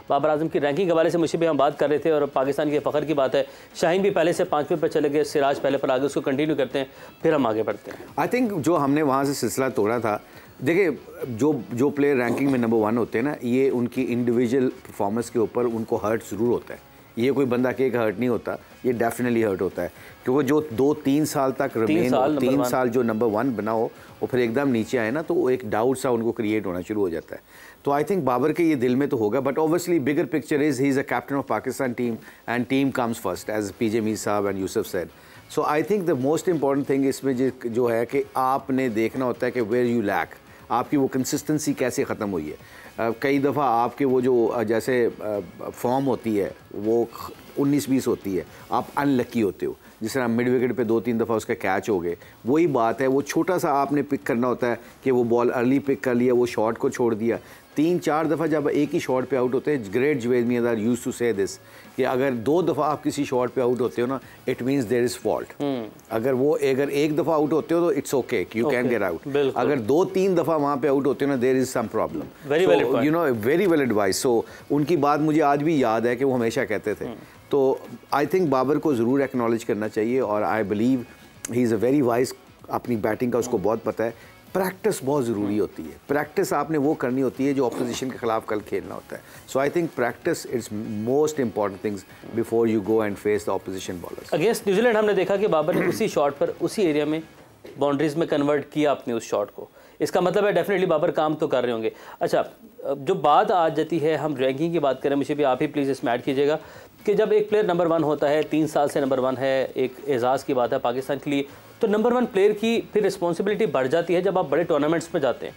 बाबर आजम की रैंकिंग के हवाले से मुझे भी हम बात कर रहे थे और पाकिस्तान के फ़ख्र की बात है। शाहीन भी पहले से 5वें पर चले गए, सिराज पहले पर आगे, उसको कंटिन्यू करते हैं, फिर हम आगे बढ़ते हैं। आई थिंक जो हमने वहाँ से सिलसिला तोड़ा था, देखिए जो प्लेयर रैंकिंग में नंबर 1 होते हैं ना, ये उनकी इंडिविजुअल परफॉर्मेंस के ऊपर उनको हर्ट ज़रूर होता है। ये कोई बंदा के एक हर्ट नहीं होता, ये डेफिनेटली हर्ट होता है, क्योंकि जो 2-3 साल तक रमेन, 3 साल जो नंबर 1 बना हो और फिर एकदम नीचे आए ना, तो वो एक डाउट सा उनको क्रिएट होना शुरू हो जाता है। तो आई थिंक बाबर के ये दिल में तो होगा, but obviously bigger picture is he is a captain of Pakistan team and team comes first, as PJ Mir साहब and Yusuf Saeed. So I think the most important thing इसमें जो है कि आपने देखना होता है कि वेयर यू लैक, आपकी वो कंसिस्टेंसी कैसे ख़त्म हुई है। कई दफ़ा आपके वो जो जैसे फॉर्म होती है वो 19-20 होती है, आप अनलकी होते हो। जिस तरह मिड विकेट पे 2-3 दफ़ा उसका कैच हो गए, वही बात है, वो छोटा सा आपने पिक करना होता है कि वो बॉल अर्ली पिक कर लिया, वो शॉट को छोड़ दिया। 3-4 दफ़ा जब एक ही शॉट पे आउट होते हैं, great Javed Miandad used to say this कि अगर 2 दफ़ा आप किसी शॉट पे आउट होते हो ना, it means there is fault. अगर एक दफ़ा आउट होते हो तो it's okay, you can get out. अगर 2-3 दफ़ा वहाँ पे आउट होते हो ना, there is some problem. You know, very well advice. So उनकी बात मुझे आज भी याद है कि वो हमेशा कहते थे। तो आई थिंक बाबर को ज़रूर एक्नॉलेज करना चाहिए और I believe he is a very wise. अपनी बैटिंग का उसको बहुत पता है। प्रैक्टिस बहुत ज़रूरी होती है। प्रैक्टिस आपने वो करनी होती है जो ऑपोजिशन के खिलाफ कल खेलना होता है। So I think practice is most important things before you go and face the opposition bowlers. Against New Zealand हमने देखा कि बाबर ने उसी शॉट पर, उसी एरिया में बाउंड्रीज में कन्वर्ट किया अपने उस शॉट को। इसका मतलब है डेफिनेटली बाबर काम तो कर रहे होंगे। अच्छा, जो बात आ जाती है, हम रैंकिंग की बात करें, मुझे भी आप ही प्लीज़ इसमें ऐड कीजिएगा कि जब एक प्लेयर नंबर 1 होता है, 3 साल से नंबर 1 है, एक एजाज़ की बात है पाकिस्तान के लिए, तो नंबर 1 प्लेयर की फिर रिस्पॉन्सिबिलिटी बढ़ जाती है जब आप बड़े टूर्नामेंट्स में जाते हैं।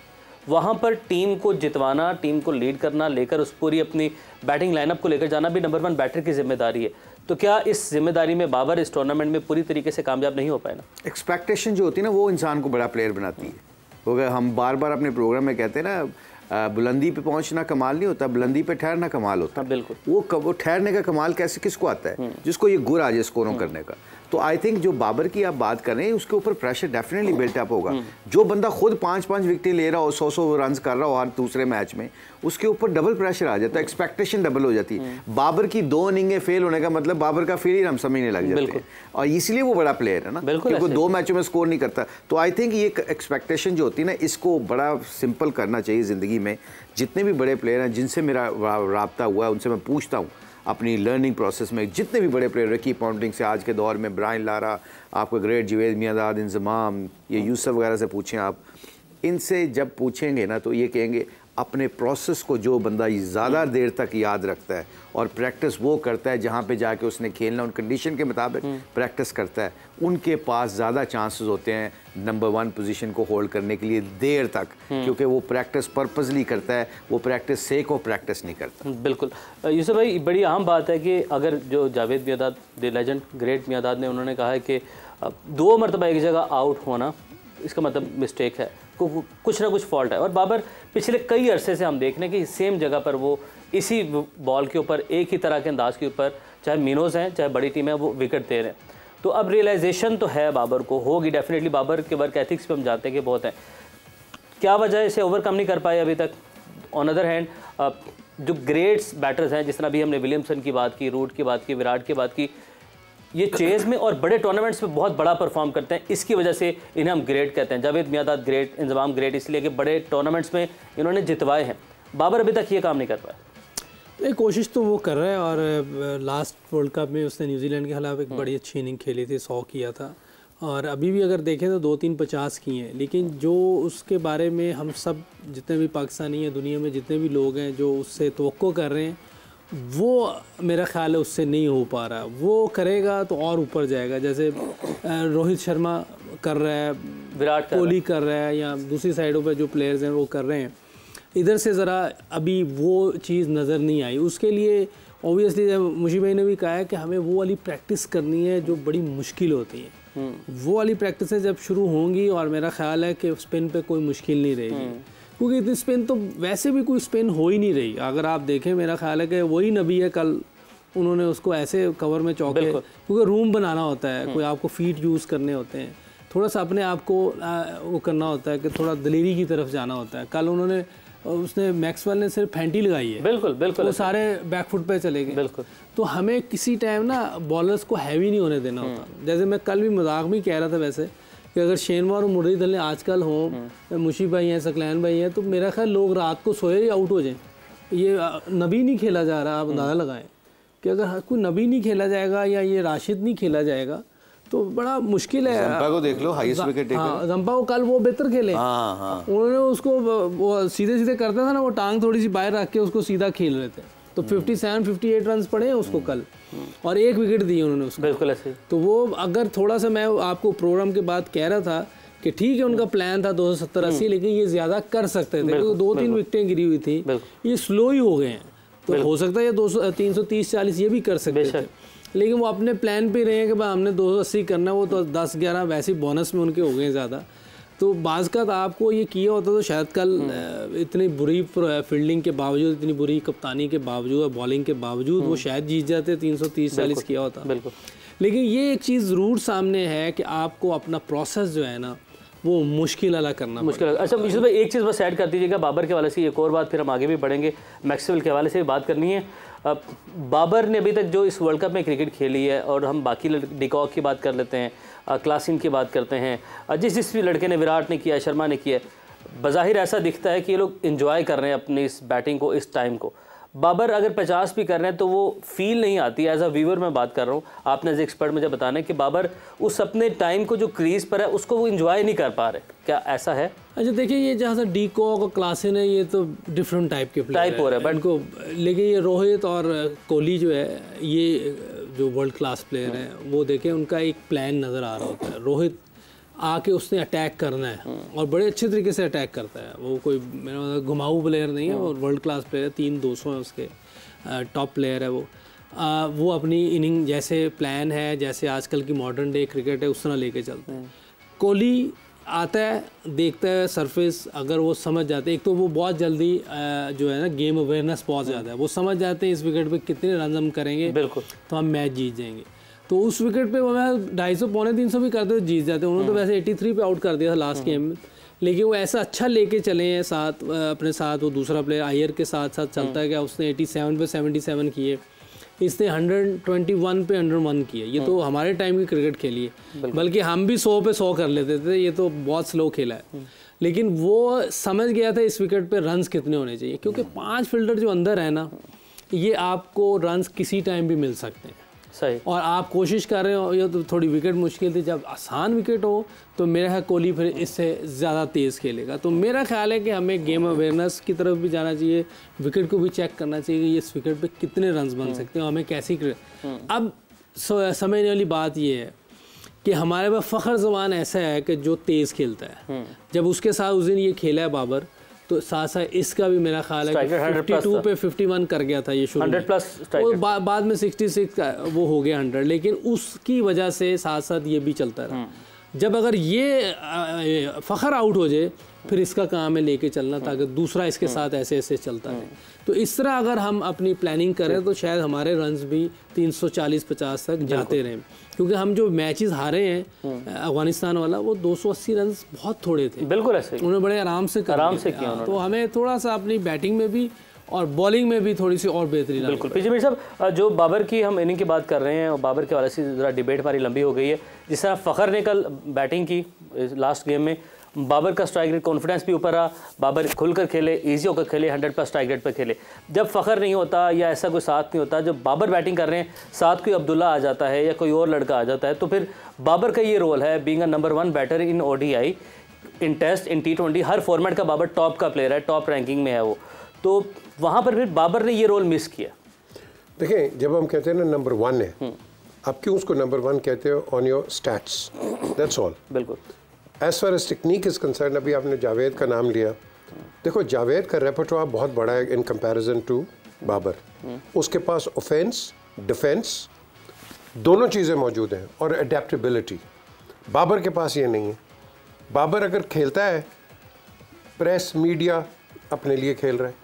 वहाँ पर टीम को जितवाना, टीम को लीड करना, लेकर उस पूरी अपनी बैटिंग लाइनअप को लेकर जाना भी नंबर 1 बैटर की जिम्मेदारी है। तो क्या इस जिम्मेदारी में बाबर इस टूर्नामेंट में पूरी तरीके से कामयाब नहीं हो पाए ना? एक्सपेक्टेशन जो होती है ना, वो इंसान को बड़ा प्लेयर बनाती है। हो गया, हम बार बार अपने प्रोग्राम में कहते हैं ना, बुलंदी पे पहुंचना कमाल नहीं होता, बुलंदी पे ठहरना कमाल होता है। बिल्कुल। वो ठहरने का कमाल कैसे किसको आता है? जिसको ये गुर आ जाए स्कोरों करने का। तो आई थिंक जो बाबर की आप बात कर रहे हैं, उसके ऊपर प्रेशर डेफिनेटली बिल्टअप होगा। जो बंदा खुद 5-5 विकेटें ले रहा हो, 100-100 रन कर रहा हो हर दूसरे मैच में, उसके ऊपर डबल प्रेशर आ जाता है, एक्सपेक्टेशन डबल हो जाती है। बाबर की 2 इनिंगें फेल होने का मतलब बाबर का फेलियर हम समझने लग जाते हैं, और इसलिए वो बड़ा प्लेयर है ना, क्योंकि 2 मैचों में स्कोर नहीं करता। तो आई थिंक ये एक्सपेक्टेशन जो होती है ना, इसको बड़ा सिंपल करना चाहिए ज़िंदगी में। जितने भी बड़े प्लेयर हैं जिनसे मेरा राब्ता हुआ है, उनसे मैं पूछता हूँ अपनी लर्निंग प्रोसेस में, जितने भी बड़े प्लेयर, रिकी पॉन्टिंग से आज के दौर में ब्रायन लारा, आपको ग्रेट जवेद मियांदाद, इंजमाम, ये यूसुफ वगैरह से पूछें आप, इनसे जब पूछेंगे ना तो ये कहेंगे अपने प्रोसेस को जो बंदा ज़्यादा देर तक याद रखता है और प्रैक्टिस वो करता है जहाँ पे जाके उसने खेलना, उन कंडीशन के मुताबिक प्रैक्टिस करता है, उनके पास ज़्यादा चांसेस होते हैं नंबर 1 पोजीशन को होल्ड करने के लिए देर तक, क्योंकि वो प्रैक्टिस पर्पसली करता है, वो प्रैक्टिस से को प्रैक्टिस नहीं करता। बिल्कुल यूसुफ भाई, बड़ी अहम बात है कि अगर जो Javed Miandad, the legend great Miandad ने, उन्होंने कहा है कि 2 मरतबा एक जगह आउट होना, इसका मतलब मिस्टेक है, कुछ ना कुछ फॉल्ट है। और बाबर पिछले कई अरसे से हम देख रहे हैं कि सेम जगह पर वो इसी बॉल के ऊपर, एक ही तरह के अंदाज के ऊपर, चाहे मिनोज हैं चाहे बड़ी टीम है, वो विकेट दे रहे हैं। तो अब रियलाइजेशन तो है बाबर को, होगी डेफिनेटली। बाबर के वर्क एथिक्स पे हम जानते हैं कि बहुत है, क्या वजह इसे ओवरकम नहीं कर पाए अभी तक? ऑन अदर हैंड जो ग्रेट्स बैटर्स हैं, जिस तरह अभी हमने विलियमसन की बात की, रूट की बात की, विराट की बात की, ये चेज में और बड़े टूर्नामेंट्स में बहुत बड़ा परफॉर्म करते हैं, इसकी वजह से इन्हें हम ग्रेट कहते हैं। जावेद मियांदाद ग्रेट, इंजमाम ग्रेट, इसलिए कि बड़े टूर्नामेंट्स में इन्होंने जितवाए हैं। बाबर अभी तक ये काम नहीं कर पाया। कोशिश तो वो कर रहा है, और लास्ट वर्ल्ड कप में उसने न्यूजीलैंड के खिलाफ एक बड़ी अच्छी इनिंग खेली थी, 100 किया था, और अभी भी अगर देखें तो 2-3 50 किए हैं। लेकिन जो उसके बारे में हम सब जितने भी पाकिस्तानी हैं, दुनिया में जितने भी लोग हैं जो उससे तवक्को कर रहे हैं, वो मेरा ख्याल है उससे नहीं हो पा रहा। वो करेगा तो और ऊपर जाएगा, जैसे रोहित शर्मा कर रहा है, विराट कोहली कर रहा है, या दूसरी साइडों पे जो प्लेयर्स हैं वो कर रहे हैं। इधर से ज़रा अभी वो चीज़ नज़र नहीं आई। उसके लिए ऑब्वियसली मुशीब भाई ने भी कहा है कि हमें वो वाली प्रैक्टिस करनी है जो बड़ी मुश्किल होती है। वो वाली प्रैक्टिसें जब शुरू होंगी, और मेरा ख्याल है कि स्पिन पे कोई मुश्किल नहीं रहेगी, क्योंकि इतनी स्पिन तो वैसे भी कोई स्पिन हो ही नहीं रही। अगर आप देखें, मेरा ख्याल है कि वही नबी है, कल उन्होंने उसको ऐसे कवर में चौके, क्योंकि रूम बनाना होता है, कोई आपको फीट यूज़ करने होते हैं, थोड़ा सा अपने आप को वो करना होता है कि थोड़ा दलेरी की तरफ जाना होता है। कल उन्होंने उसने मैक्सवेल ने सिर्फ फैंटी लगाई है, बिल्कुल बिल्कुल, वो सारे बैकफुट पे चले गए। बिल्कुल। तो हमें किसी टाइम ना बॉलर्स को हैवी नहीं होने देना होता। जैसे मैं कल भी मजाक में कह रहा था वैसे कि अगर शेनवार और मुरलीधर आजकल हों, मुशीब भाई हैं, सकलैन भाई हैं, तो मेरा ख्याल लोग रात को सोए या आउट हो जाएं। ये नबी नहीं खेला जा रहा, आप अंदाज़ा लगाएं कि अगर कोई नबी नहीं खेला जाएगा या ये राशिद नहीं खेला जाएगा तो बड़ा मुश्किल है। जंपा को देख लो, हाईएस्ट विकेट टेकर। हाँ, जंपा को कल वो बेहतर खेले। उन्होंने उसको वो सीधे सीधे करता था ना, वो टांग थोड़ी सी बाहर रख के उसको सीधा खेल रहे थे। तो 57-58 रन पड़े हैं उसको कल, और 1 विकेट दी उन्होंने उसको। बिल्कुल ऐसे। तो वो अगर थोड़ा सा, मैं आपको प्रोग्राम के बाद कह रहा था कि ठीक है उनका प्लान था 270-80, लेकिन ये ज़्यादा कर सकते थे क्योंकि 2-3 विकेटें गिरी हुई थी, ये स्लो ही हो गए हैं। तो हो सकता है ये 330-40 ये भी कर सकते थे, लेकिन वो अपने प्लान पे रहे हैं कि भाई हमने 280 करना है। वो तो 10-11 वैसे बोनस में उनके हो गए ज़्यादा। तो बाज़ का आपको ये किया होता तो शायद कल इतनी बुरी फील्डिंग के बावजूद, इतनी बुरी कप्तानी के बावजूद, बॉलिंग के बावजूद वो शायद जीत जाते, 330-40 किया होता। बिल्कुल। लेकिन ये एक चीज़ ज़रूर सामने है कि आपको अपना प्रोसेस जो है ना वो मुश्किल वाला करना मुश्किल। अच्छा मुझे भाई एक चीज़ बस ऐड कर दीजिएगा बाबर के हवाले से, एक और बात, फिर हम आगे भी बढ़ेंगे। मैक्सवेल के हवाले से भी बात करनी है। बाबर ने अभी तक जो इस वर्ल्ड कप में क्रिकेट खेली है, और हम बाकी डिकॉक की बात कर लेते हैं, क्लासिन की बात करते हैं, जिस भी लड़के ने, विराट ने किया, शर्मा ने किया, बज़ाहिर ऐसा दिखता है कि ये लोग इन्जॉय कर रहे हैं अपनी इस बैटिंग को, इस टाइम को। बाबर अगर 50 भी कर रहे हैं तो वो फील नहीं आती। एज अ व्यूअर मैं बात कर रहा हूँ, आपने एज एक्सपर्ट मुझे बताना है कि बाबर उस अपने टाइम को जो क्रीज पर है उसको वो इन्जॉय नहीं कर पा रहे, क्या ऐसा है? अच्छा देखिए, ये जहाँ से डीकॉक और क्लासिन है ये तो डिफरेंट टाइप के प्लेयर हो रहे हैं इनको, लेकिन ये रोहित और कोहली जो है, ये जो वर्ल्ड क्लास प्लेयर हैं, वो देखें उनका एक प्लान नज़र आ रहा होता है। रोहित आके उसने अटैक करना है और बड़े अच्छे तरीके से अटैक करता है। वो कोई मेरा मतलब घुमाऊ प्लेयर नहीं है, वो वर्ल्ड क्लास प्लेयर, 3-200 है उसके, टॉप प्लेयर है वो अपनी इनिंग जैसे प्लान है, जैसे आजकल की मॉडर्न डे क्रिकेट है, उस तरह लेके चलते हैं। कोहली आता है, देखता है सरफेस, अगर वो समझ जाते हैं, एक तो वो बहुत जल्दी जो है ना गेम अवेयरनेस बहुत ज़्यादा है, वो समझ जाते हैं इस विकेट पे कितने रन हम करेंगे बिल्कुल तो हम मैच जीत जाएंगे। तो उस विकेट पे मैं 250-300 भी करते हुए जीत जाते हैं। उन्होंने तो वैसे 83 पे आउट कर दिया था लास्ट गेम में, लेकिन वो ऐसा अच्छा लेके चले हैं साथ अपने साथ। वो दूसरा प्लेयर आयर के साथ साथ चलता है, क्या उसने 87 पे 77 किए, इसने 121 पे 101 किए। ये तो हमारे टाइम की क्रिकेट खेली है, बल्कि हम भी 100 पे 100 कर लेते थे, ये तो बहुत स्लो खेला है। लेकिन वो समझ गया था इस विकेट पे रन्स कितने होने चाहिए, क्योंकि 5 फील्डर जो अंदर है ना, ये आपको रन्स किसी टाइम भी मिल सकते हैं। सही। और आप कोशिश कर रहे हो, ये तो थोड़ी विकेट मुश्किल थी, जब आसान विकेट हो तो मेरा ख्याल कोहली फिर इससे ज़्यादा तेज़ खेलेगा। तो मेरा ख्याल है कि हमें गेम अवेयरनेस की तरफ भी जाना चाहिए, विकेट को भी चेक करना चाहिए कि इस विकेट पे कितने रन्स बन सकते हैं, हमें कैसी अब समझने वाली बात ये है कि हमारे पास फ़खर जमान ऐसा है कि जो तेज़ खेलता है। जब उसके साथ उस दिन ये खेला है बाबर, तो साथ साथ इसका भी मेरा ख्याल है कि 52 पे 51 कर गया था ये शुरू 100+ वो बाद में 66 का वो हो गया 100, लेकिन उसकी वजह से साथ साथ ये भी चलता रहा। जब अगर ये फ़खर आउट हो जाए, फिर इसका काम है लेके चलना, ताकि दूसरा इसके साथ ऐसे ऐसे चलता रहे। तो इस तरह अगर हम अपनी प्लानिंग करें तो शायद हमारे रन्स भी 340-50 तक जाते रहें, क्योंकि हम जो मैचेस हारे हैं अफगानिस्तान वाला, वो 280 रन बहुत थोड़े थे। बिल्कुल ऐसे उन्होंने बड़े आराम से किया। तो हमें थोड़ा सा अपनी बैटिंग में भी और बॉलिंग में भी थोड़ी सी और बेहतरी। बिल्कुल। पीछे मेरे साहब, जो बाबर की हम इनिंग की बात कर रहे हैं, और बाबर के हवाले से ज़रा डिबेट हमारी लंबी हो गई है। जिस तरह फ़खर ने कल बैटिंग की लास्ट गेम में, बाबर का स्ट्राइक रेट, कॉन्फिडेंस भी ऊपर रहा, बाबर खुलकर खेले, इजी होकर खेले, 100+ स्ट्राइक रेट पर खेले। जब फ़खर नहीं होता या ऐसा कोई साथ नहीं होता, जब बाबर बैटिंग कर रहे हैं, साथ कोई अब्दुल्ला आ जाता है या कोई और लड़का आ जाता है, तो फिर बाबर का ये रोल है, being a number 1 batter in ODI, in test, in T20, हर फॉर्मेट का बाबर टॉप का प्लेयर है, टॉप रैंकिंग में है वो। तो वहाँ पर फिर बाबर ने ये रोल मिस किया। देखें, जब हम कहते हैं ना नंबर 1 है, आप क्यों उसको नंबर 1 कहते हो? On your stats, that's all. बिल्कुल। As far as technique is concern, अभी आपने जावेद का नाम लिया, देखो जावेद का रेपर्टोयर बहुत बड़ा है इन कंपैरिजन टू बाबर। उसके पास ऑफेंस, डिफेंस, दोनों चीज़ें मौजूद हैं, और अडेप्टेबिलिटी। बाबर के पास ये नहीं है। बाबर अगर खेलता है, प्रेस मीडिया अपने लिए खेल रहा है,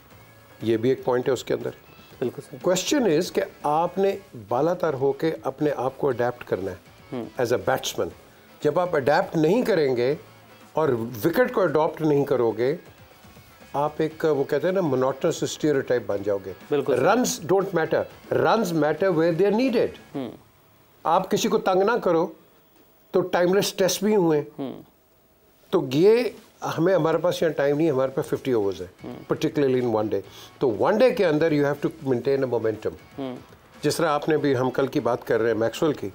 ये भी एक पॉइंट है उसके अंदर। बिल्कुल। क्वेश्चन इज कि आपने बालातर होके अपने आप को अडेप्ट करना है एज अ बैट्समैन। जब आप अडेप्ट नहीं करेंगे और विकेट को अडॉप्ट नहीं करोगे, आप एक वो कहते हैं ना मोनोटोनस स्टीरियोटाइप बन जाओगे। बिल्कुल। Runs don't matter, runs matter where they are needed. आप किसी को तंग ना करो तो टाइमलेस टेस्ट भी हुए। तो ये हमें, हमारे पास यहाँ टाइम नहीं है, हमारे पास 50 ओवर्स है, पर्टिकुलरली इन वन डे। तो वन डे के अंदर you have to maintain a momentum. जिस तरह आपने भी, हम कल की बात कर रहे हैं मैक्सवेल की,